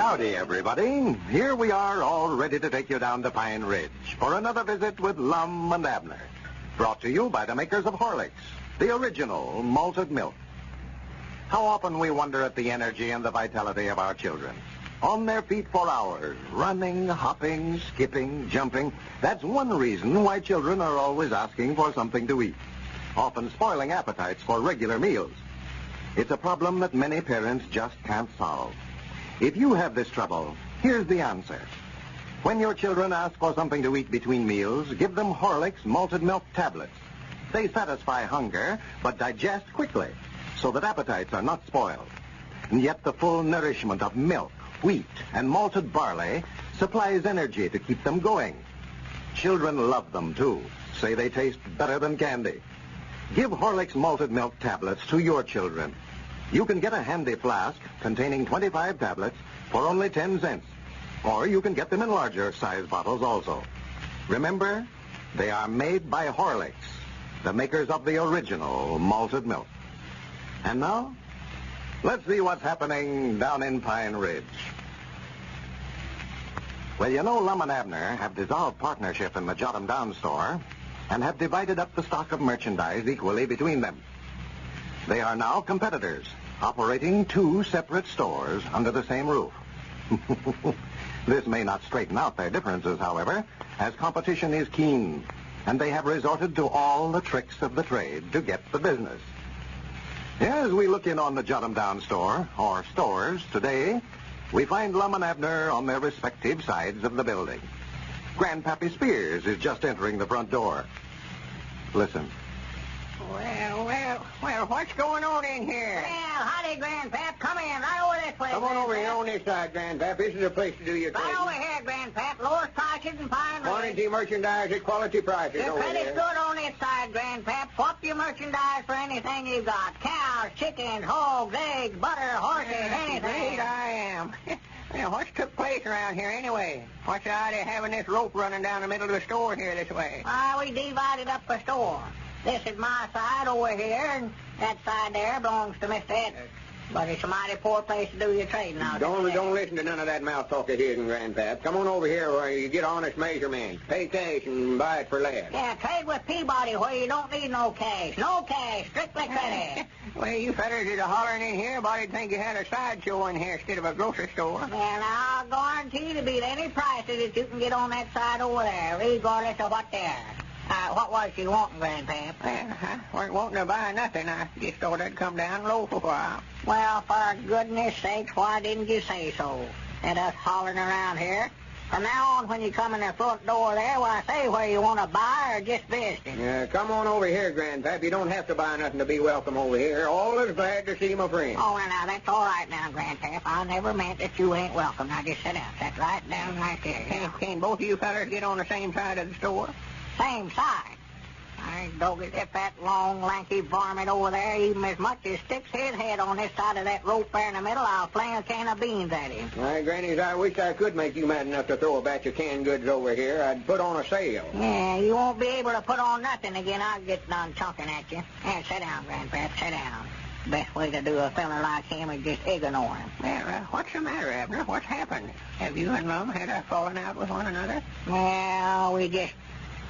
Howdy, everybody. Here we are, all ready to take you down to Pine Ridge for another visit with Lum and Abner. Brought to you by the makers of Horlicks, the original malted milk. How often we wonder at the energy and the vitality of our children. On their feet for hours, running, hopping, skipping, jumping. That's one reason why children are always asking for something to eat, often spoiling appetites for regular meals. It's a problem that many parents just can't solve. If you have this trouble, here's the answer. When your children ask for something to eat between meals, give them Horlicks malted milk tablets. They satisfy hunger, but digest quickly, so that appetites are not spoiled. And yet the full nourishment of milk, wheat, and malted barley supplies energy to keep them going. Children love them, too. Say they taste better than candy. Give Horlicks malted milk tablets to your children. You can get a handy flask containing 25 tablets for only 10 cents. Or you can get them in larger size bottles also. Remember, they are made by Horlicks, the makers of the original malted milk. And now, let's see what's happening down in Pine Ridge. Well, you know, Lum and Abner have dissolved partnership in the Jot 'em Down store and have divided up the stock of merchandise equally between them. They are now competitors, operating two separate stores under the same roof. This may not straighten out their differences, however, as competition is keen, and they have resorted to all the tricks of the trade to get the business. As we look in on the Jot 'em Down store, or stores, today, we find Lum and Abner on their respective sides of the building. Grandpappy Spears is just entering the front door. Listen. Well, what's going on in here? Well, howdy, Grandpap. Come in, right over this way. Come on over Grandpap. here on this side, Grandpap. This is the place to do your Right trading. over here, Grandpap. Lowest prices in Pine Ridge. Quantity merchandise at quality prices Your over credit's here. good on this side, Grandpap. Swap your merchandise for anything you've got. Cows, chickens, hogs, eggs, butter, horses, anything. Great I am. Well, what's took place around here anyway? What's the idea of having this rope running down the middle of the store here this way? We divided up the store. This is my side over here, and that side there belongs to Mr. Edwards. But it's a mighty poor place to do your trading now. Don't listen to none of that mouth talk of his, Grandpap. Come on over here where you get honest measurements. Pay cash and buy it for less. Yeah, trade with Peabody where you don't need no cash. No cash, strictly credit. Well, you fellas is hollering in here. Body'd think you had a sideshow in here instead of a grocery store. Well, I'll guarantee to beat any prices that you can get on that side over there, regardless of what they are. What was you wanting, Grandpap? Well, I weren't wanting to buy nothing. I just thought I'd come down low for a while. Well, for goodness sakes, why didn't you say so? And us hollering around here. From now on, when you come in the front door there, why, say where you want to buy or just visiting. Come on over here, Grandpap. You don't have to buy nothing to be welcome over here. All is glad to see my friend. Oh, well, now, that's all right now, Grandpap. I never meant that you ain't welcome. Now, just sit down. Sit right down right there. Can both of you fellas get on the same side of the store? Same side. I dog it if that long, lanky varmint over there even as much as sticks his head on this side of that rope there in the middle, I'll fling a can of beans at him. Why, Grannies, I wish I could make you mad enough to throw a batch of canned goods over here. I'd put on a sale. Yeah, you won't be able to put on nothing again. I'll get done chunking at you. Yeah, sit down, Grandpap, sit down. Best way to do a feller like him is just ignore him. Well, what's the matter, Abner? What's happened? Have you and Lum had a falling out with one another? Well, we just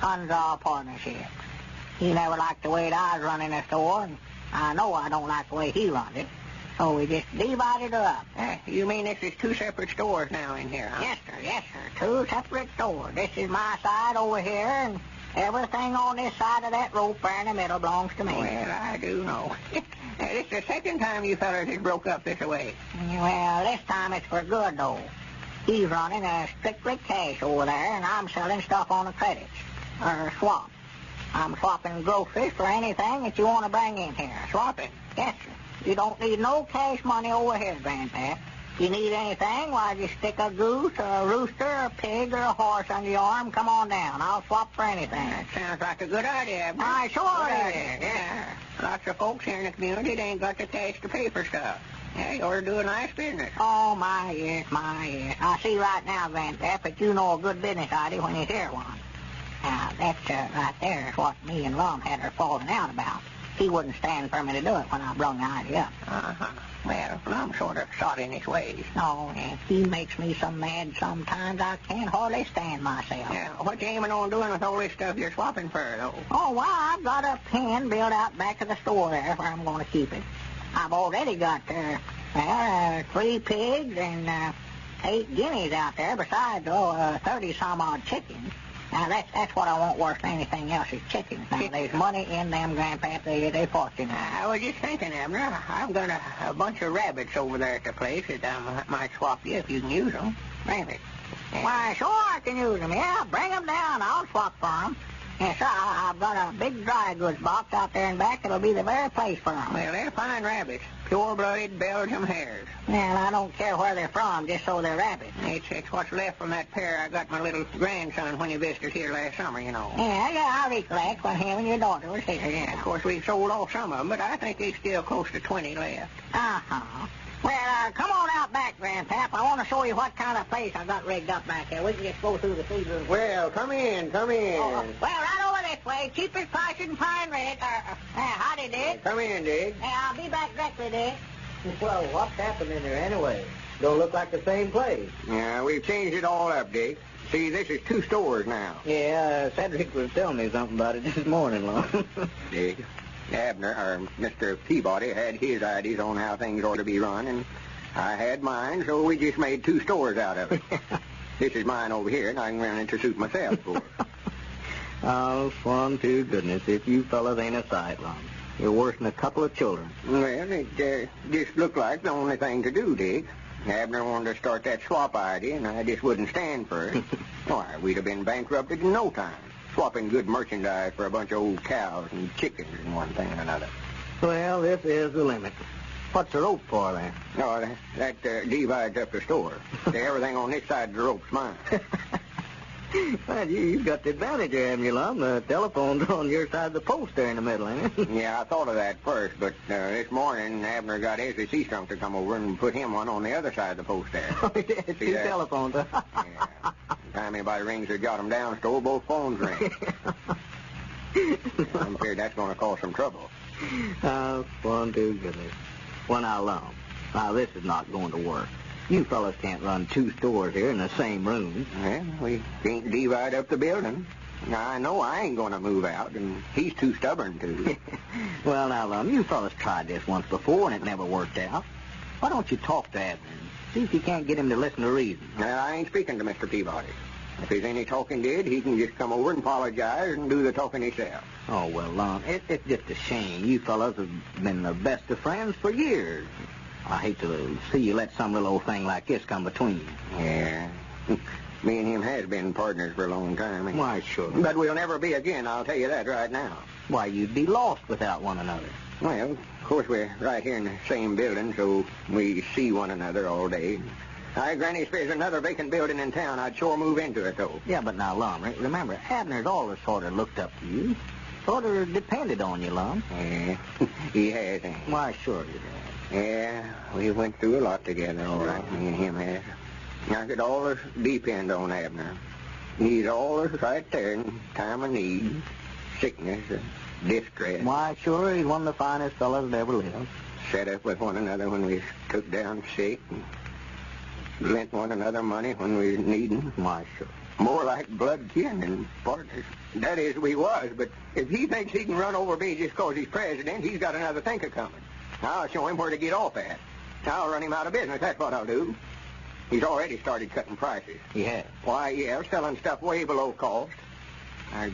unresolved partnership. He never liked the way that I was running the store, and I know I don't like the way he runs it. So we just divided her up. You mean this is two separate stores now in here, huh? Yes, sir. Two separate stores. This is my side over here, and everything on this side of that rope there in the middle belongs to me. Well, I do know. This is the second time you fellas has broke up this way. Well, this time it's for good, though. He's running a strictly cash over there, and I'm selling stuff on the credits, or swap. I'm swapping groceries for anything that you want to bring in here. Swapping? Yes, sir. You don't need no cash money over here, Grandpap. If you need anything, why, just stick a goose or a rooster or a pig or a horse under your arm. Come on down. I'll swap for anything. That sounds like a good idea, Abner. Sure Good it idea. is. Yeah. Lots of folks here in the community, they ain't got the cash to pay for stuff. Yeah, you ought to do a nice business. Oh, my, yes. I see right now, Grandpap, that you know a good business idea when you hear one. Now, that's right there is what me and Lum had her falling out about. he wouldn't stand for me to do it when I brung the idea up. Uh-huh. Well, I'm sort of shot in his ways. No, and he makes me so mad sometimes I can't hardly stand myself. Yeah, what you aiming on doing with all this stuff you're swapping for, though? Oh, well, I've got a pen built out back of the store there where I'm going to keep it. I've already got 3 pigs and 8 guineas out there, besides 30-some-odd chickens. Now, that's what I want worse than anything else is chickens. Now, there's money in them, Grandpap. They're fortunate. I was just thinking, Abner, I've got a bunch of rabbits over there at the place that I might swap you if you can use them. Rabbits. Why, sure I can use them. Yeah, bring them down. I'll swap for them. Yes, sir, I've got a big dry goods box out there in back. It'll be the very place for them. Well, they're fine rabbits. Pure-blooded Belgium hares. Well, I don't care where they're from, just so they're rabbits. It's what's left from that pair I got my little grandson when he visited here last summer, you know. Yeah, I recollect when him and your daughter was here. Yeah, of course, we've sold off some of them, but I think there's still close to 20 left. Uh-huh. Well, come on out back, Grandpap. I want to show you what kind of place I got rigged up back here. We can just go through the feed room. Well, come in. Well, right over this way. Cheapest price in Pine Ridge. Howdy, Dick. Come in, Dick. I'll be back directly, Dick. Well, what's happening there anyway? Don't look like the same place. Yeah, we've changed it all up, Dick. See, this is 2 stores now. Yeah, Cedric was telling me something about it this morning, Lum. Dick, Abner, or Mr. Peabody, had his ideas on how things ought to be run, and I had mine, so we just made 2 stores out of it. This is mine over here, and I can run it to suit myself for. Oh, fun to goodness. If you fellas ain't a sight, Lum. You're worse than a couple of children. Well, it just looked like the only thing to do, Dick. Abner wanted to start that swap idea, and I just wouldn't stand for it. Why, we'd have been bankrupted in no time, swapping good merchandise for a bunch of old cows and chickens and one thing and another. Well, this is the limit. What's the rope for, then? No, that divides up the store. Everything on this side of the rope's mine. Well, you've got the advantage there, haven't you, Lum? The telephone's on your side of the post there in the middle, ain't it? Yeah, I thought of that first, but this morning Abner got Ezra Seastrunk to come over and put him one on the other side of the post there. Oh, yeah, 2 telephones, huh? Yeah. Anytime anybody rings the Got 'em Down store, both phones ring. I'm afraid that's going to cause some trouble. Oh, fun to goodness. Well, now, Lum, this is not going to work. You fellas can't run 2 stores here in the same room. Well, we can't divide up the building. Now, I know I ain't going to move out, and he's too stubborn to. Well, now, Lum, you fellas tried this once before, and it never worked out. Why don't you talk to Abner and see if you can't get him to listen to reason? Now, I ain't speaking to Mr. Peabody. If there's any talking did, he can just come over and apologize and do the talking himself. Oh, well, Lum, it's just a shame. You fellas have been the best of friends for years. I hate to see you let some little old thing like this come between you. Yeah. Me and him has been partners for a long time. Why, sure. But we'll never be again, I'll tell you that right now. Why, you'd be lost without one another. Well, of course, we're right here in the same building, so we see one another all day. Granny, if there's another vacant building in town, I'd sure move into it, though. Yeah, but now, Lum, remember, Abner's always sort of looked up to you. Sort of depended on you, Lum. Yeah, he has, ain't he? Why, sure he has. Yeah, we went through a lot together, all right, me and him has. I could always depend on Abner. He's always right there in time of need, sickness, and distress. Why, sure, he's one of the finest fellows that ever lived. Set up with one another when we took down sick, and lent one another money when we was needing. Why, sure. More like blood kin than partners. That is, we was, but if he thinks he can run over me just 'cause he's president, he's got another thinker coming. I'll show him where to get off at. I'll run him out of business, that's what I'll do. He's already started cutting prices. He has? Why, yeah, selling stuff way below cost.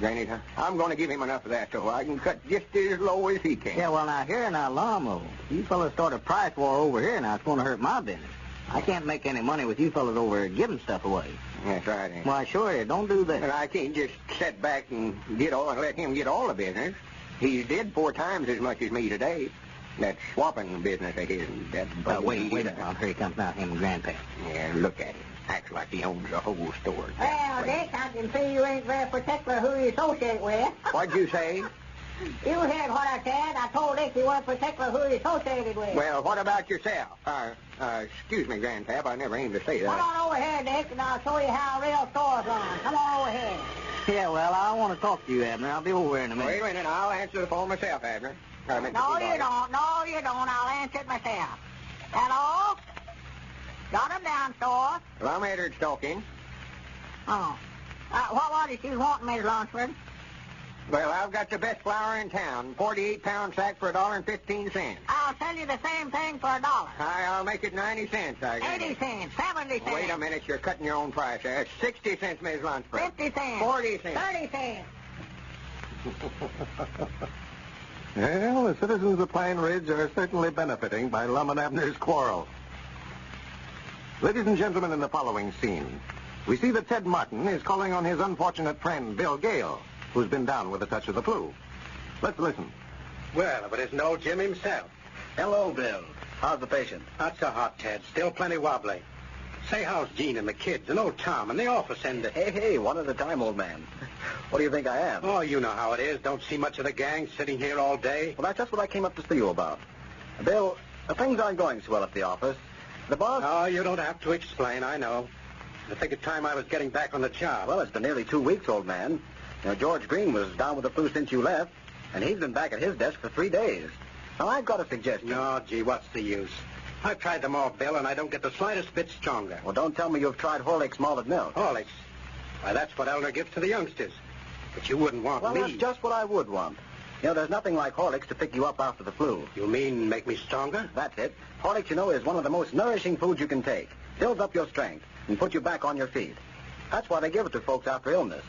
Granny, I'm going to give him enough of that so I can cut just as low as he can. Yeah, well, now, Lum, you fellas start a price war over here, now it's going to hurt my business. I can't make any money with you fellas over here giving stuff away. That's right, ain't it? Why, sure, don't do that. But I can't just sit back and let him get all the business. He's did 4 times as much as me today. That swapping business of his. Wait a minute. Here he comes now, him and Grandpa. Yeah, look at him. Acts like he owns the whole store. Well, Dick, I can see you ain't very particular who you associate with. What'd you say? You heard what I said. I told Dick you weren't particular who you associated with. Well, what about yourself? Excuse me, Grandpap, I never aimed to say that. Come on over here, Dick, and I'll show you how a real store's run. Come on over here. Yeah, well, I want to talk to you, Abner. I'll be over here in a minute. Wait a minute, I'll answer the phone myself, Abner. No, you don't. No, you don't. I'll answer it myself. Hello? Got him down, store. Lum Edward's talking. Oh. What was it you want, Miss Lunsford? Well, I've got the best flour in town. 48-pound sack for $1.15. I'll sell you the same thing for $1. I'll make it 90 cents, I guess. 80 cents, 70 cents. Wait a minute, you're cutting your own price there. 60 cents, Miss Lunsford. 50 cents. 40 cents. 30 cents. Well, the citizens of Pine Ridge are certainly benefiting by Lum and Abner's quarrel. Ladies and gentlemen, in the following scene, we see that Ted Martin is calling on his unfortunate friend, Bill Gale, who's been down with a touch of the flu. Let's listen. Well, if it isn't old Jim himself. Hello, Bill. How's the patient? Not so hot, Ted. Still plenty wobbly. Say, how's Gene and the kids and old Tom and the office and... Hey, one at a time, old man. What do you think I am? Oh, you know how it is. Don't see much of the gang sitting here all day. Well, that's just what I came up to see you about. Bill, things aren't going so well at the office. The boss... Oh, you don't have to explain. I know. I think it's time I was getting back on the job. Well, it's been nearly 2 weeks, old man. George Green was down with the flu since you left, and he's been back at his desk for 3 days. Now, I've got a suggestion. No, gee, what's the use? I've tried them all, Bill, and I don't get the slightest bit stronger. Well, don't tell me you've tried Horlick's malted milk. Horlicks? Why, that's what Elner gives to the youngsters. But you wouldn't want Well, me. that's just what I would want. There's nothing like Horlicks to pick you up after the flu. You mean make me stronger? That's it. Horlicks, is one of the most nourishing foods you can take. Builds up your strength and puts you back on your feet. That's why they give it to folks after illness.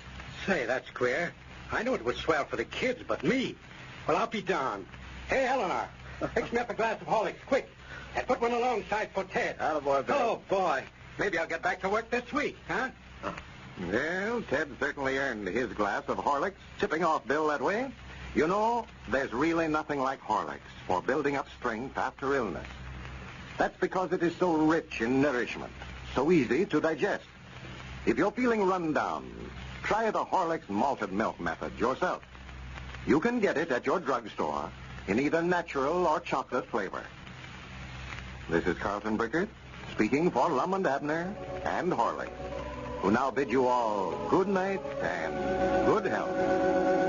Say, that's queer. I knew it was swell for the kids, but me? Well, I'll be darned. Hey, Eleanor, fix me up a glass of Horlicks, quick. And put one alongside for Ted. Attaboy, Bill. Oh, boy. Maybe I'll get back to work this week, huh? Well, Ted certainly earned his glass of Horlicks, tipping off Bill that way. You know, there's really nothing like Horlicks for building up strength after illness. That's because it is so rich in nourishment, so easy to digest. If you're feeling run down, try the Horlicks malted milk method yourself. You can get it at your drugstore in either natural or chocolate flavor. This is Carlton Brickert, speaking for Lum and Abner and Horlicks, who now bid you all good night and good health.